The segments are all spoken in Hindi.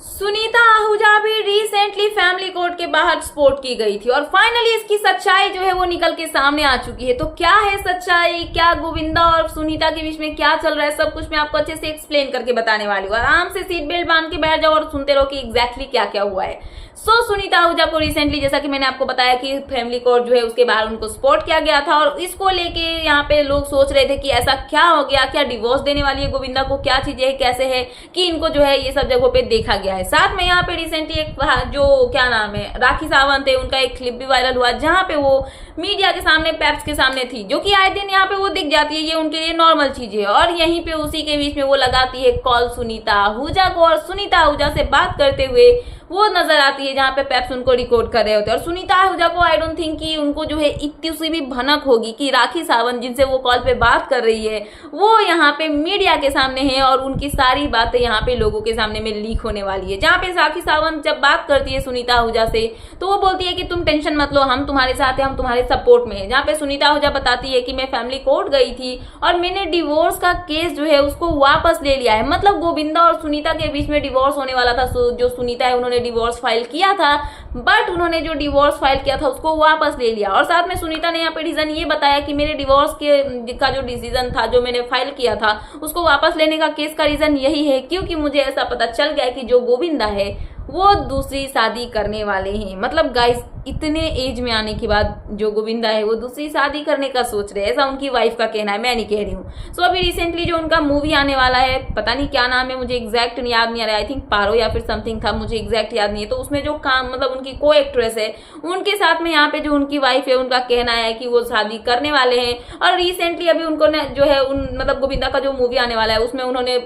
सुनीता आहूजा भी रिसेंटली फैमिली कोर्ट के बाहर स्पॉट की गई थी और फाइनली इसकी सच्चाई जो है वो निकल के सामने आ चुकी है। तो क्या है सच्चाई, क्या गोविंदा और सुनीता के बीच में क्या चल रहा है, सब कुछ मैं आपको अच्छे से एक्सप्लेन करके बताने वाली हूँ। आराम से सीट बेल्ट बांध के बैठ जाओ और सुनते रहो कि एग्जैक्टली क्या क्या हुआ है। सुनीता आहूजा को रिसेंटली, जैसा कि मैंने आपको बताया कि फैमिली कोर्ट जो है उसके बाहर उनको स्पॉट किया गया था और इसको लेके यहाँ पे लोग सोच रहे थे कि ऐसा क्या हो गया, क्या डिवोर्स देने वाली है गोविंदा को, क्या चीजें है, कैसे है कि इनको जो है ये सब जगहों पे देखा गया है। साथ में यहाँ पे रिसेंटली एक जो क्या नाम है राखी सावंत है, उनका एक क्लिप भी वायरल हुआ जहाँ पे वो मीडिया के सामने, पेप्स के सामने थी, जो कि आए दिन यहाँ पे वो दिख जाती है, ये उनके लिए नॉर्मल चीज है। और यहीं पे उसी के बीच में वो लगाती है कॉल सुनीता आहूजा को और सुनीता आहूजा से बात करते हुए वो नजर आती है जहाँ पे पेप्स उनको रिकॉर्ड कर रहे होते हैं। और सुनीता आहूजा को आई डोंट थिंक कि उनको जो है इतनी सी भी भनक होगी कि राखी सावंत जिनसे वो कॉल पे बात कर रही है वो यहाँ पे मीडिया के सामने है और उनकी सारी बातें यहाँ पे लोगों के सामने में लीक होने वाली है। जहाँ पे राखी सावंत जब बात करती है सुनीता आहूजा से तो वो बोलती है कि तुम टेंशन मत लो, हम तुम्हारे साथ हैं, हम तुम्हारे सपोर्ट में है। जहाँ पे सुनीता आहूजा बताती है कि मैं फैमिली कोर्ट गई थी और मैंने डिवोर्स का केस जो है उसको वापस ले लिया है। मतलब गोविंदा और सुनीता के बीच में डिवोर्स होने वाला था, जो सुनीता है उन्होंने डिवोर्स फाइल किया था, बट उन्होंने जो डिवोर्स फाइल किया था उसको वापस ले लिया। और साथ में सुनीता ने यहाँ पे रीजन ये बताया कि मेरे डिवोर्स का जो डिसीजन था, जो मैंने फाइल किया था, उसको वापस लेने का केस का रीजन यही है क्योंकि मुझे ऐसा पता चल गया कि जो गोविंदा है वो दूसरी शादी करने वाले हैं। मतलब गाइस, इतने एज में आने के बाद जो गोविंदा है वो दूसरी शादी करने का सोच रहे हैं, ऐसा उनकी वाइफ का कहना है, मैं नहीं कह रही हूँ। सो अभी रिसेंटली जो उनका मूवी आने वाला है, पता नहीं क्या नाम है, मुझे एग्जैक्ट याद नहीं आ रहा है, आई थिंक पारो या फिर समथिंग था, मुझे एग्जैक्ट याद नहीं है। तो उसमें जो काम, मतलब उनकी को एक्ट्रेस है, उनके साथ में यहाँ पे जो उनकी वाइफ है उनका कहना है कि वो शादी करने वाले हैं। और रिसेंटली अभी उनको जो है मतलब गोविंदा का जो मूवी आने वाला है उसमें उन्होंने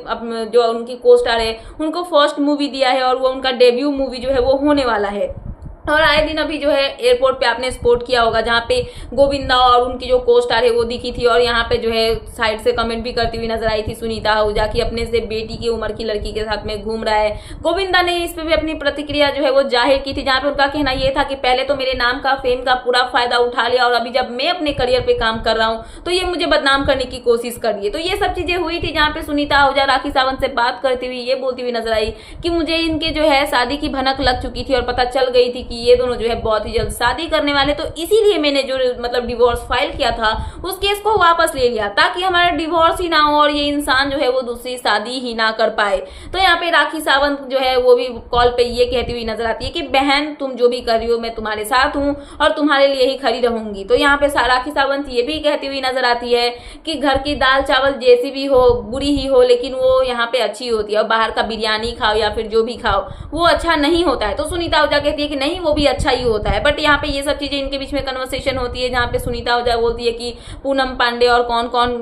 जो उनकी को स्टार है उनको फर्स्ट मूवी दिया है और वो उनका डेब्यू मूवी जो है वो होने वाला है। और आए दिन अभी जो है एयरपोर्ट पे आपने स्पॉट किया होगा जहाँ पे गोविंदा और उनकी जो को स्टार है वो दिखी थी और यहाँ पे जो है साइड से कमेंट भी करती हुई नजर आई थी सुनीता आहूजा की अपने से बेटी की उम्र की लड़की के साथ में घूम रहा है। गोविंदा ने इस पे भी अपनी प्रतिक्रिया जो है वो जाहिर की थी, जहाँ पे उनका कहना ये था कि पहले तो मेरे नाम का, फेम का पूरा फायदा उठा लिया और अभी जब मैं अपने करियर पे काम कर रहा हूँ तो ये मुझे बदनाम करने की कोशिश कर रही है। तो ये सब चीजें हुई थी जहाँ पे सुनीता आहूजा राखी सावंत से बात करती हुई ये बोलती हुई नजर आई कि मुझे इनके जो है शादी की भनक लग चुकी थी और पता चल गई थी कि ये दोनों जो है बहुत ही जल्द शादी करने वाले, तो इसीलिए मैंने जो मतलब डिवोर्स फाइल किया था उस केस को वापस ले लिया ताकि हमारा डिवोर्स ही ना हो और ये इंसान जो है वो दूसरी शादी ही ना कर पाए। तो यहाँ पे राखी सावंत जो है वो भी कॉल पे ये कहती हुई नजर आती है कि बहन तुम जो भी कर रही हो मैं तुम्हारे साथ हूँ और तुम्हारे लिए ही खड़ी रहूंगी। तो यहाँ पे राखी सावंत ये भी कहती हुई नजर आती है कि घर की दाल चावल जैसी भी हो, बुरी ही हो, लेकिन वो यहाँ पे अच्छी होती है और बाहर का बिरयानी खाओ या फिर जो भी खाओ वो अच्छा नहीं होता है। तो सुनीता आहूजा कहती है कि नहीं, वो भी अच्छा ही होता है। बट यहाँ पे ये सब चीजें इनके बीच में कन्वर्सेशन होती है जहाँ पे सुनीता आहूजा बोलती है कि पूनम पांडे और कौन कौन,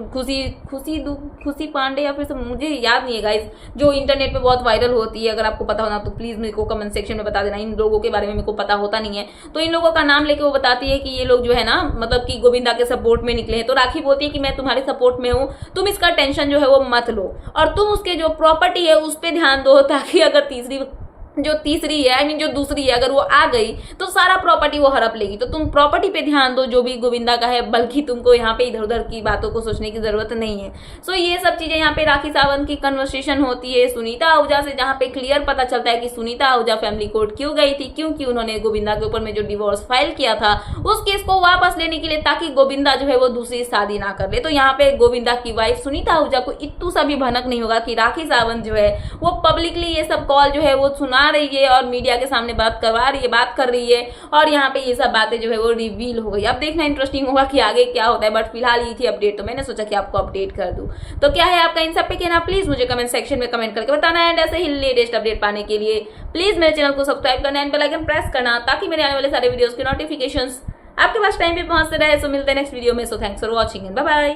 खुशी पांडे या फिर सब मुझे याद नहीं है गाइस, जो इंटरनेट पे बहुत वायरल होती है। अगर आपको पता होना तो प्लीज मेरे को कमेंट सेक्शन में बता देना। इन लोगों के बारे में मेरे को पता होता नहीं है। तो इन लोगों का नाम लेके वो बताती है कि ये लोग जो है ना, मतलब कि गोविंदा के सपोर्ट में निकले हैं। तो राखी बोलती है कि मैं तुम्हारे सपोर्ट में हूँ, तुम इसका टेंशन जो है वो मत लो और तुम उसके जो प्रॉपर्टी है उस पर ध्यान दो ताकि अगर तीसरी है, आई मीन जो दूसरी है, अगर वो आ गई तो सारा प्रॉपर्टी वो हड़प लेगी। तो तुम प्रॉपर्टी पे ध्यान दो जो भी गोविंदा का है, बल्कि तुमको यहाँ पे इधर उधर की बातों को सोचने की जरूरत नहीं है। सो ये सब चीजें यहाँ पे राखी सावंत की कन्वर्सेशन होती है सुनीता आहूजा से, जहाँ पे क्लियर पता चलता है कि सुनीता आहूजा फैमिली कोर्ट क्यों गई थी, क्योंकि उन्होंने गोविंदा के ऊपर में जो डिवोर्स फाइल किया था उस केस को वापस लेने के लिए ताकि गोविंदा जो है वो दूसरी शादी ना कर ले। तो यहाँ पे गोविंदा की वाइफ सुनीता आहूजा को इतू सा भी भनक नहीं होगा कि राखी सावंत जो है वो पब्लिकली ये सब कॉल जो है वो सुना रही है और मीडिया के सामने बात करवा रही है, बात कर रही है और यहाँ पे ये सब बातें जो है वो रिवील हो गई। अब देखना इंटरेस्टिंग होगा कि आगे क्या होता है, बट फिलहाल ये थी अपडेट, तो मैंने सोचा कि आपको अपडेट कर दूं। तो क्या है आपका इन सब पे कहना, प्लीज मुझे कमेंट सेक्शन में कमेंट करके बताना। एंड ऐसे ही लेटेस्ट अपडेट पाने के लिए प्लीज मेरे चैनल को सब्सक्राइब करना एंड बेल आइकन प्रेस करना ताकि मेरे आने वाले सारे वीडियोस के नोटिफिकेशंस आपके पास टाइम पे पहुंचते रहे। सो मिलते हैं नेक्स्ट वीडियो में। So thanks for watching and bye bye.